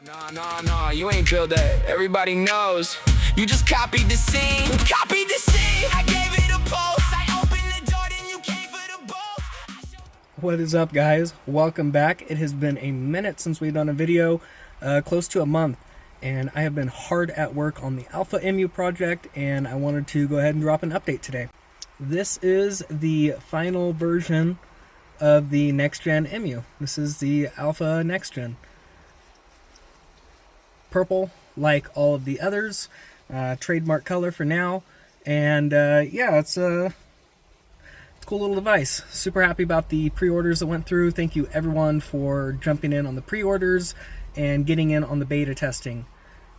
No, you ain't drilled that. Everybody knows. You just copied the scene. Copied the scene. I gave it a pulse. I opened the door, then you came for the bolts. What is up, guys? Welcome back. It has been a minute since we've done a video, close to a month, and I have been hard at work on the Alpha EMU project, and I wanted to go ahead and drop an update today. This is the final version of the NextGen EMU. This is the Alpha NextGen. Purple, like all of the others, trademark color for now, and yeah, it's a cool little device. Super happy about the pre-orders that went through. Thank you everyone for jumping in on the pre-orders and getting in on the beta testing.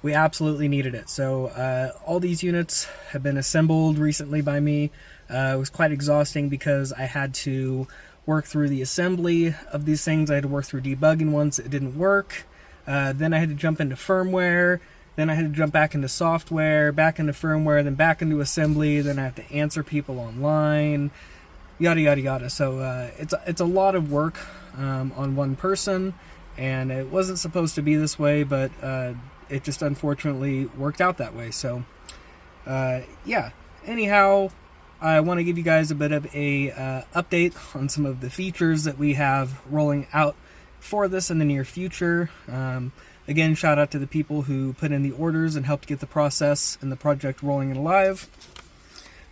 We absolutely needed it. So all these units have been assembled recently by me. It was quite exhausting because I had to work through the assembly of these things. I had to work through debugging once it didn't work. Then I had to jump into firmware. Then I had to jump back into software, back into firmware, then back into assembly. Then I have to answer people online, yada yada yada. So it's a lot of work on one person, and it wasn't supposed to be this way, but it just unfortunately worked out that way. So yeah. Anyhow, I want to give you guys a bit of a update on some of the features that we have rolling out for this in the near future. Again, shout out to the people who put in the orders and helped get the process and the project rolling and alive.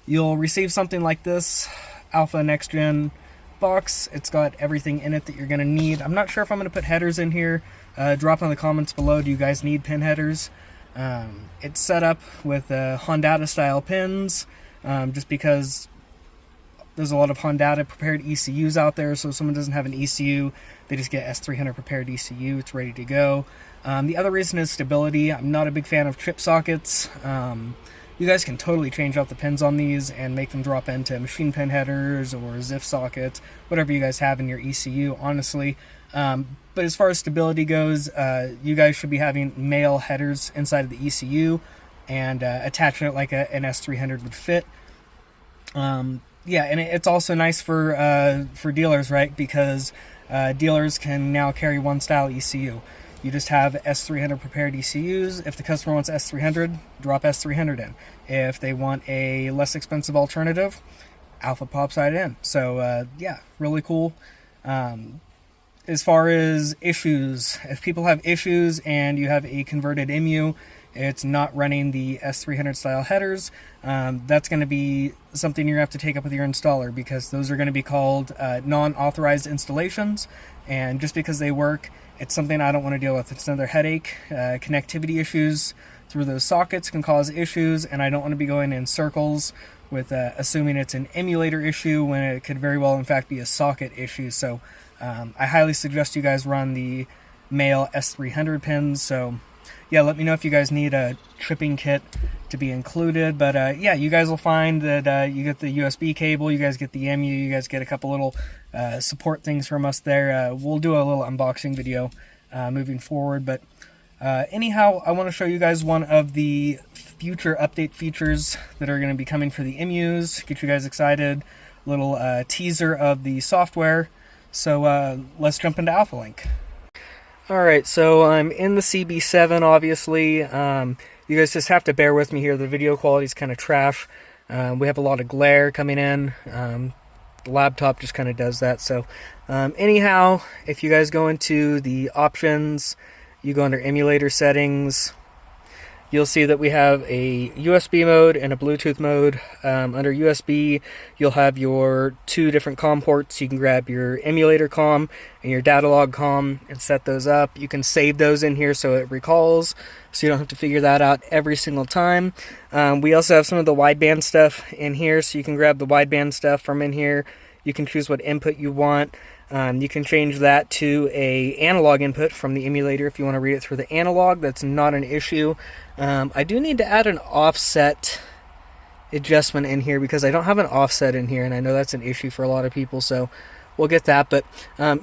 You'll receive something like this Alpha NextGen box. It's got everything in it that you're going to need. I'm not sure if I'm going to put headers in here. Drop in the comments below, do you guys need pin headers? It's set up with Honda style pins, just because there's a lot of Honda prepared ECUs out there, so if someone doesn't have an ECU, they just get S300 prepared ECU. It's ready to go. The other reason is stability. I'm not a big fan of chip sockets. You guys can totally change out the pins on these and make them drop into machine pin headers or ZIF sockets, whatever you guys have in your ECU, honestly. But as far as stability goes, you guys should be having male headers inside of the ECU and attaching it like an S300 would fit. Yeah, and it's also nice for dealers, right? Because dealers can now carry one style ECU. You just have S300 prepared ECUs. If the customer wants S300, drop S300 in. If they want a less expensive alternative, Alpha pops right in. So yeah, really cool. As far as issues, if people have issues and you have a converted EMU, it's not running the S300 style headers, that's going to be something you're going to have to take up with your installer, because those are going to be called non-authorized installations, and just because they work, it's something I don't want to deal with. It's another headache. Connectivity issues through those sockets can cause issues, and I don't want to be going in circles with assuming it's an emulator issue when it could very well in fact be a socket issue. So I highly suggest you guys run the male S300 pins. So yeah, let me know if you guys need a tripping kit to be included. But yeah, you guys will find that you get the USB cable, you guys get the EMU, you guys get a couple little support things from us there. We'll do a little unboxing video moving forward. But anyhow, I want to show you guys one of the future update features that are going to be coming for the EMUs. Get you guys excited. Little teaser of the software. So let's jump into ALPHAlink. Alright, so I'm in the CB7, obviously. You guys just have to bear with me here. The video quality is kind of trash. We have a lot of glare coming in. The laptop just kind of does that. So anyhow, if you guys go into the options, you go under emulator settings, you'll see that we have a USB mode and a Bluetooth mode. Under USB, you'll have your two different COM ports. You can grab your emulator COM and your data log COM and set those up. You can save those in here so it recalls, so you don't have to figure that out every single time. We also have some of the wideband stuff in here, so you can grab the wideband stuff from in here. You can choose what input you want. You can change that to a analog input from the emulator if you want to read it through the analog. That's not an issue. I do need to add an offset adjustment in here because I don't have an offset in here, and I know that's an issue for a lot of people, so we'll get that. But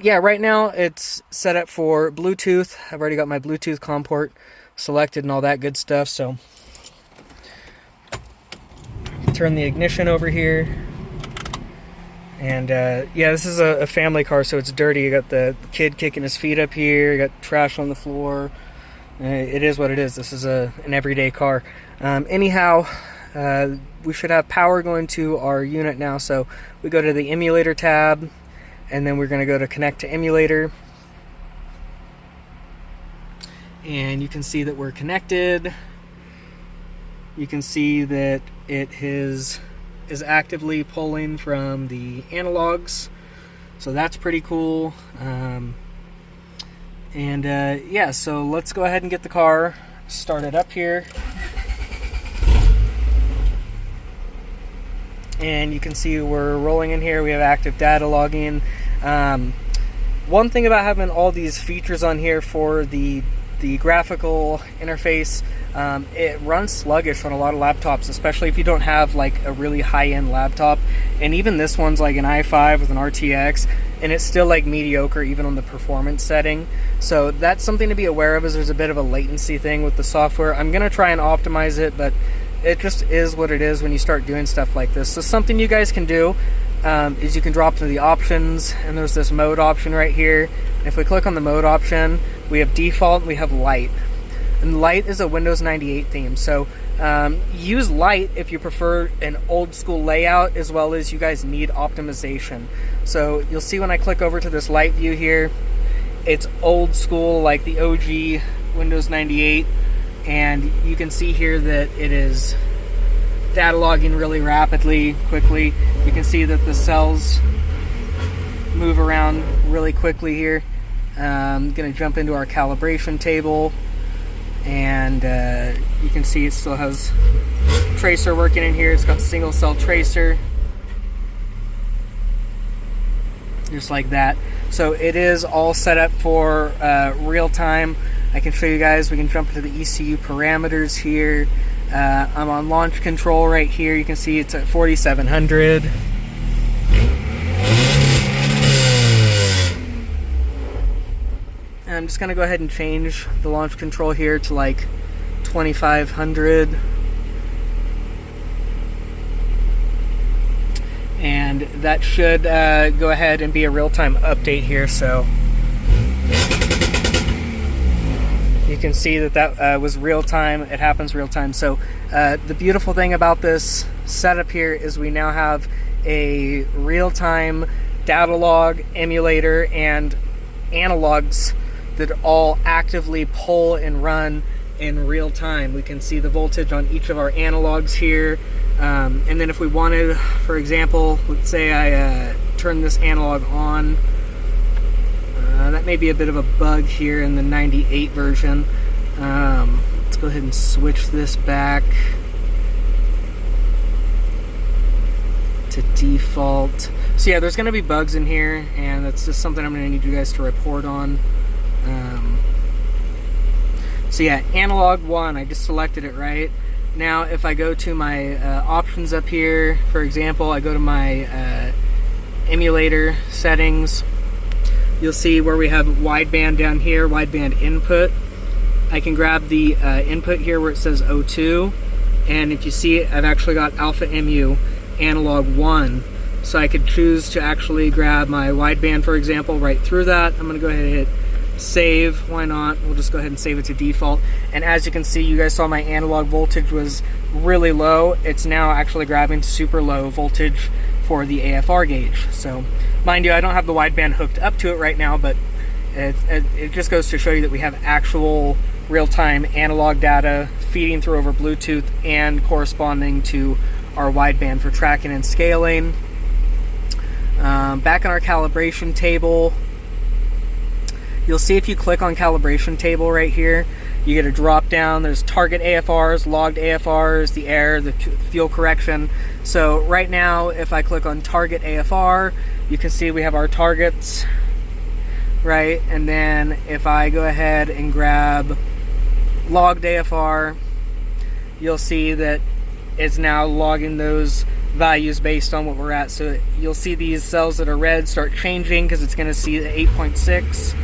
yeah, right now it's set up for Bluetooth. I've already got my Bluetooth COM port selected and all that good stuff. So turn the ignition over here. And yeah, this is a family car, so it's dirty. You got the kid kicking his feet up here, you got trash on the floor, It is what it is. This is an everyday car. Anyhow, we should have power going to our unit now. So we go to the emulator tab, and then we're going to go to connect to emulator. And you can see that we're connected. You can see that it is actively pulling from the analogs. So that's pretty cool. Yeah, so let's go ahead and get the car started up here. And you can see we're rolling in here. We have active data logging. One thing about having all these features on here for the graphical interface, it runs sluggish on a lot of laptops, especially if you don't have like a really high-end laptop. And even this one's like an i5 with an RTX, and it's still like mediocre even on the performance setting. So that's something to be aware of, is there's a bit of a latency thing with the software. I'm gonna try and optimize it, but it just is what it is when you start doing stuff like this. So something you guys can do is you can drop to the options, and there's this mode option right here. And if we click on the mode option, we have default and we have light. And light is a Windows 98 theme. So use light if you prefer an old school layout, as well as you guys need optimization. So you'll see when I click over to this light view here, it's old school like the OG Windows 98. And you can see here that it is data logging really rapidly, quickly. You can see that the cells move around really quickly here. I'm going to jump into our calibration table, and you can see it still has tracer working in here. It's got single cell tracer, just like that. So it is all set up for real time. I can show you guys. We can jump into the ECU parameters here. I'm on launch control right here. You can see it's at 4700. And I'm just going to go ahead and change the launch control here to like 2500. And that should go ahead and be a real-time update here. So you can see that was real time. It happens real time. So the beautiful thing about this setup here is we now have a real time data log, emulator, and analogs that all actively pull and run in real time. We can see the voltage on each of our analogs here. And then if we wanted, for example, let's say I turn this analog on. That may be a bit of a bug here in the 98 version. Let's go ahead and switch this back to default. So yeah, there's going to be bugs in here, and that's just something I'm going to need you guys to report on. So yeah, analog 1, I just selected it right. Now if I go to my options up here, for example, I go to my emulator settings, you'll see where we have wideband down here, wideband input. I can grab the input here where it says O2, and if you see it, I've actually got alpha EMU analog 1. So I could choose to actually grab my wideband, for example, right through that. I'm going to go ahead and hit save. Why not? We'll just go ahead and save it to default. And as you can see, you guys saw my analog voltage was really low. It's now actually grabbing super low voltage for the AFR gauge. So mind you, I don't have the wideband hooked up to it right now, but it just goes to show you that we have actual real-time analog data feeding through over Bluetooth and corresponding to our wideband for tracking and scaling. Back in our calibration table, you'll see if you click on calibration table right here, you get a drop down. There's target AFRs, logged AFRs, the error, the fuel correction. So right now, if I click on target AFR, you can see we have our targets, right? And then if I go ahead and grab logged AFR, you'll see that it's now logging those values based on what we're at. So you'll see these cells that are red start changing because it's going to see the 8.6.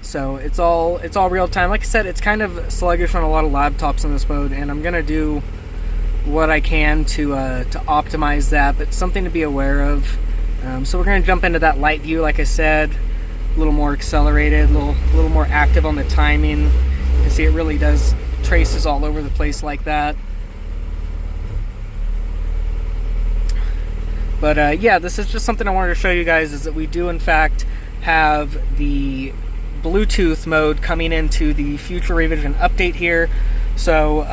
So it's all real time. Like I said, it's kind of sluggish on a lot of laptops in this mode, and I'm gonna do what I can to optimize that. But something to be aware of So we're going to jump into that light view, like I said, a little more accelerated, a little more active on the timing. You can see it really does traces all over the place like that. But yeah, this is just something I wanted to show you guys, is that we do in fact have the Bluetooth mode coming into the future revision update here. So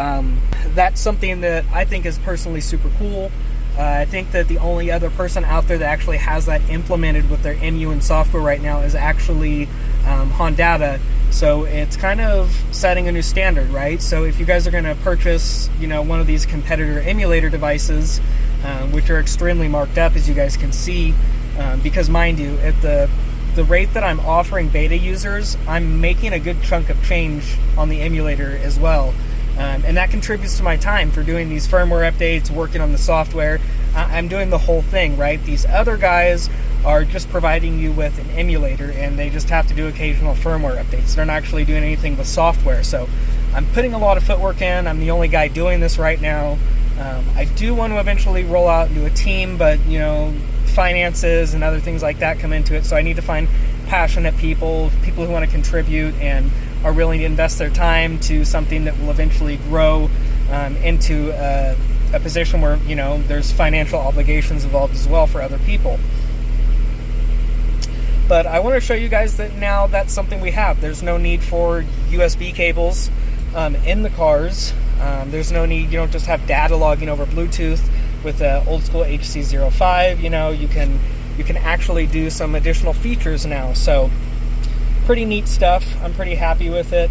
that's something that I think is personally super cool. I think that the only other person out there that actually has that implemented with their EMU and software right now is actually Honda. So it's kind of setting a new standard, right? So if you guys are going to purchase, you know, one of these competitor emulator devices, which are extremely marked up, as you guys can see, because mind you, at the rate that I'm offering beta users, I'm making a good chunk of change on the emulator as well. And that contributes to my time for doing these firmware updates, working on the software. I'm doing the whole thing, right? These other guys are just providing you with an emulator, and they just have to do occasional firmware updates. They're not actually doing anything with software. So I'm putting a lot of footwork in. I'm the only guy doing this right now. I do want to eventually roll out into a team, but you know, finances and other things like that come into it. So I need to find passionate people who want to contribute and are willing to invest their time to something that will eventually grow into a position where, you know, there's financial obligations involved as well for other people. But I want to show you guys that now that's something we have. There's no need for USB cables in the cars. There's no need, you don't just have data logging over Bluetooth with old school HC05. You know, you can actually do some additional features now. So pretty neat stuff. I'm pretty happy with it.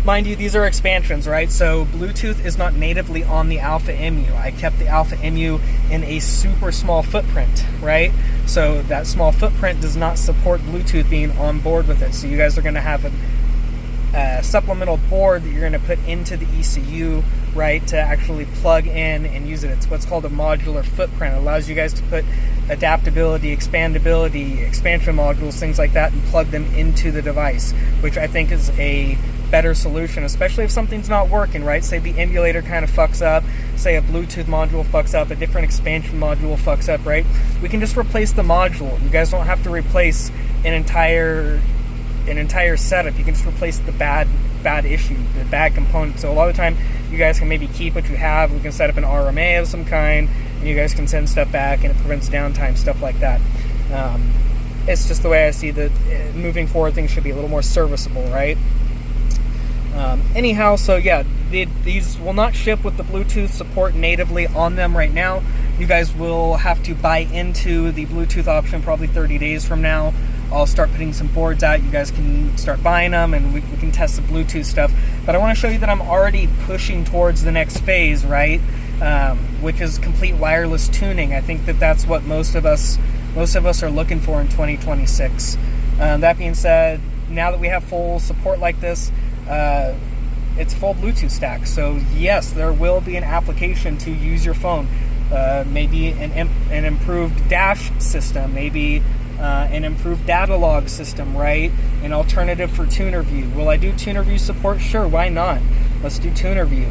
Mind you, these are expansions, right? So Bluetooth is not natively on the Alpha EMU. I kept the Alpha EMU in a super small footprint, right? So that small footprint does not support Bluetooth being on board with it. So you guys are going to have a supplemental board that you're going to put into the ECU, right, to actually plug in and use it. It's what's called a modular footprint. It allows you guys to put adaptability, expandability, expansion modules, things like that, and plug them into the device, which I think is a better solution, especially if something's not working, right? Say the emulator kind of fucks up, say a Bluetooth module fucks up, a different expansion module fucks up, right? We can just replace the module. You guys don't have to replace an entire setup. You can just replace the bad issue, the bad component. So a lot of the time, you guys can maybe keep what you have. We can set up an RMA of some kind, and you guys can send stuff back, and it prevents downtime, stuff like that. It's just the way I see that moving forward, things should be a little more serviceable, right? Anyhow, so yeah, these will not ship with the Bluetooth support natively on them right now. You guys will have to buy into the Bluetooth option probably 30 days from now. I'll start putting some boards out. You guys can start buying them, and we can test the Bluetooth stuff. But I want to show you that I'm already pushing towards the next phase, right? Which is complete wireless tuning. I think that that's what most of us are looking for in 2026. That being said, now that we have full support like this, it's a full Bluetooth stack. So yes, there will be an application to use your phone. Maybe an improved dash system, maybe an improved data log system, right? An alternative for TunerView. Will I do TunerView support? Sure, why not? Let's do TunerView.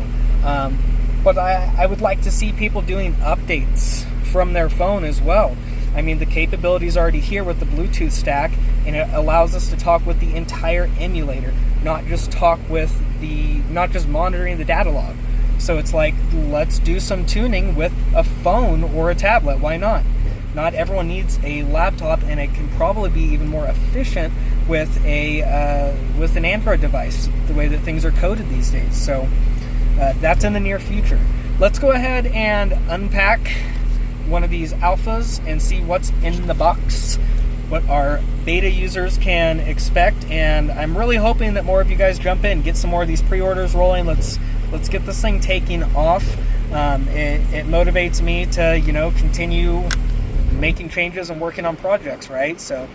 But I would like to see people doing updates from their phone as well. I mean, the capability is already here with the Bluetooth stack, and it allows us to talk with the entire emulator, not just monitoring the data log. So it's like, let's do some tuning with a phone or a tablet. Why not? Not everyone needs a laptop, and it can probably be even more efficient with an Android device, the way that things are coded these days. So that's in the near future. Let's go ahead and unpack one of these alphas and see what's in the box, what our beta users can expect. And I'm really hoping that more of you guys jump in, get some more of these pre-orders rolling. Let's get this thing taking off. It motivates me to, you know, continue making changes and working on projects, right? So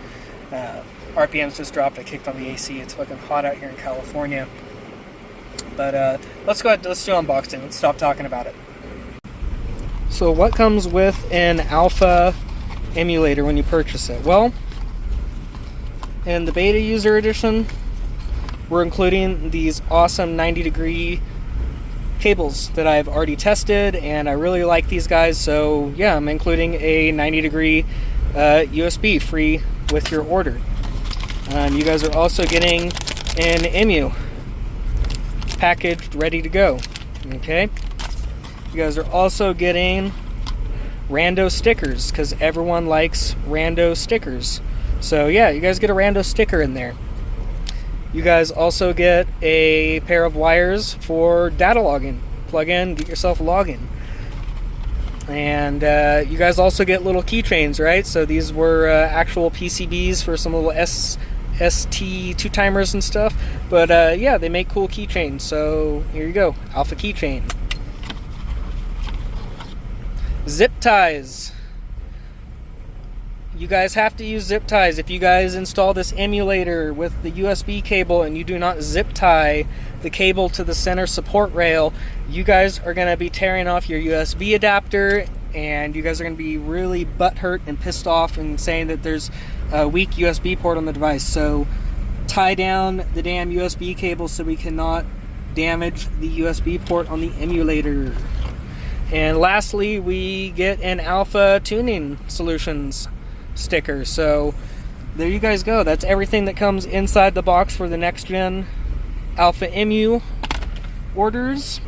RPMs just dropped. I kicked on the AC. It's fucking hot out here in California. But let's go ahead, let's do unboxing. Let's stop talking about it. So what comes with an Alpha emulator when you purchase it? Well, in the beta user edition, we're including these awesome 90-degree cables that I've already tested, and I really like these guys. So yeah, I'm including a 90-degree USB free with your order. You guys are also getting an EMU packaged, ready to go. Okay, you guys are also getting rando stickers because everyone likes rando stickers. So yeah, you guys get a rando sticker in there. You guys also get a pair of wires for data logging. Plug in, get yourself a login. And you guys also get little keychains, right? So these were actual PCBs for some little ST two-timers and stuff. But yeah, they make cool keychains. So here you go, Alpha keychain. Zip ties. You guys have to use zip ties. If you guys install this emulator with the USB cable and you do not zip tie the cable to the center support rail, you guys are going to be tearing off your USB adapter, and you guys are going to be really butthurt and pissed off and saying that there's a weak USB port on the device. So tie down the damn USB cable so we cannot damage the USB port on the emulator. And lastly, we get an Alpha Tuning Solutions sticker. So there you guys go. That's everything that comes inside the box for the NextGen Alpha EMU orders.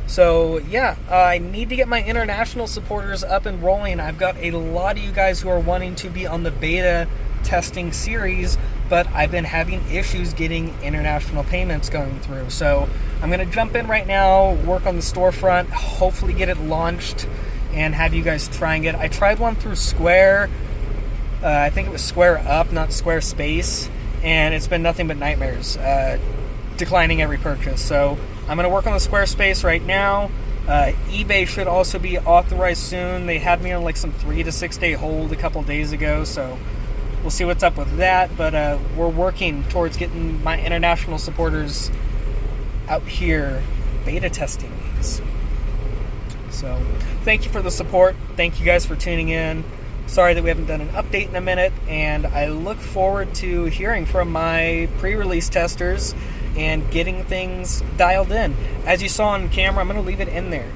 So yeah, I need to get my international supporters up and rolling. I've got a lot of you guys who are wanting to be on the beta testing series, but I've been having issues getting international payments going through. So I'm going to jump in right now, work on the storefront, hopefully get it launched, and have you guys trying it. I tried one through Square. I think it was Square Up, not Squarespace, and it's been nothing but nightmares, declining every purchase. So I'm going to work on the Squarespace right now. eBay should also be authorized soon. They had me on like some 3 to 6 day hold a couple days ago, so we'll see what's up with that. But we're working towards getting my international supporters out here beta testing these. So thank you for the support. Thank you guys for tuning in. Sorry that we haven't done an update in a minute, and I look forward to hearing from my pre-release testers and getting things dialed in. As you saw on camera, I'm going to leave it in there.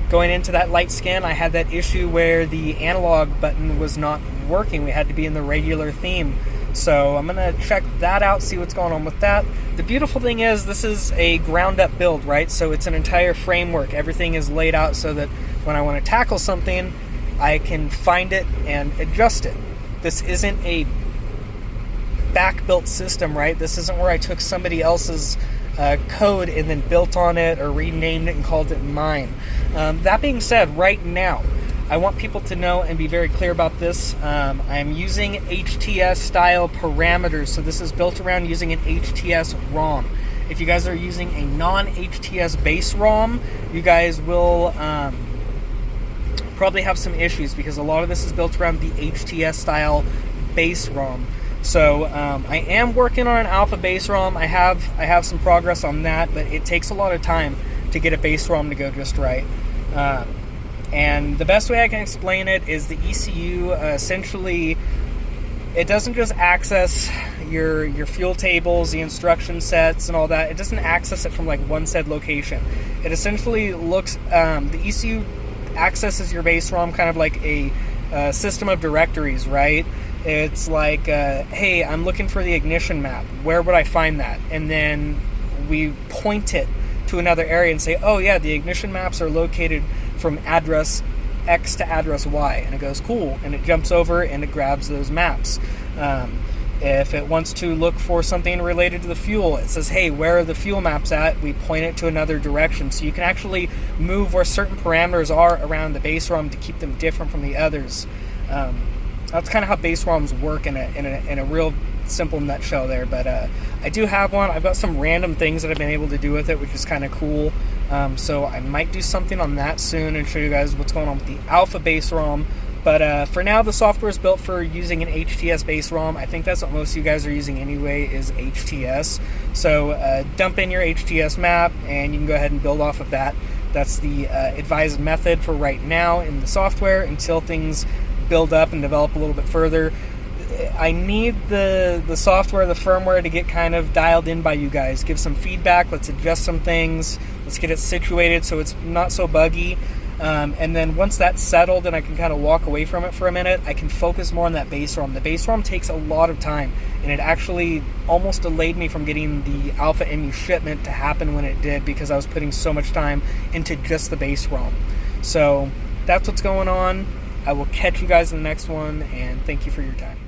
Going into that light skin, I had that issue where the analog button was not working. We had to be in the regular theme. So I'm going to check that out, see what's going on with that. The beautiful thing is this is a ground-up build, right? So it's an entire framework. Everything is laid out so that when I want to tackle something, I can find it and adjust it. This isn't a back-built system, right? This isn't where I took somebody else's code and then built on it or renamed it and called it mine. That being said, right now, I want people to know and be very clear about this. I'm using HTS-style parameters, so this is built around using an HTS ROM. If you guys are using a non-HTS base ROM, you guys will probably have some issues because a lot of this is built around the HTS style base ROM. So I am working on an alpha base ROM. I have some progress on that, but it takes a lot of time to get a base ROM to go just right. And the best way I can explain it is the ECU essentially, it doesn't just access your fuel tables, the instruction sets and all that. It doesn't access it from like one said location. It essentially looks, the ECU accesses your base ROM kind of like a system of directories, right? It's like, hey, I'm looking for the ignition map. Where would I find that? And then we point it to another area and say, oh yeah, the ignition maps are located from address X to address Y. And it goes, cool. And it jumps over and it grabs those maps. If it wants to look for something related to the fuel, it says, hey, where are the fuel maps at? We point it to another direction. So you can actually move where certain parameters are around the base ROM to keep them different from the others. That's kind of how base ROMs work in a real simple nutshell there. But I do have one. I've got some random things that I've been able to do with it, which is kind of cool. So I might do something on that soon and show you guys what's going on with the alpha base ROM. But for now, the software is built for using an HTS base ROM. I think that's what most of you guys are using anyway, is HTS. So dump in your HTS map, and you can go ahead and build off of that. That's the advised method for right now in the software until things build up and develop a little bit further. I need the software, the firmware to get kind of dialed in by you guys. Give some feedback. Let's adjust some things. Let's get it situated so it's not so buggy. And then once that's settled and I can kind of walk away from it for a minute, I can focus more on that bass drum. The bass drum takes a lot of time, and it actually almost delayed me from getting the Alpha EMU shipment to happen when it did, because I was putting so much time into just the bass drum. So that's what's going on. I will catch you guys in the next one, and thank you for your time.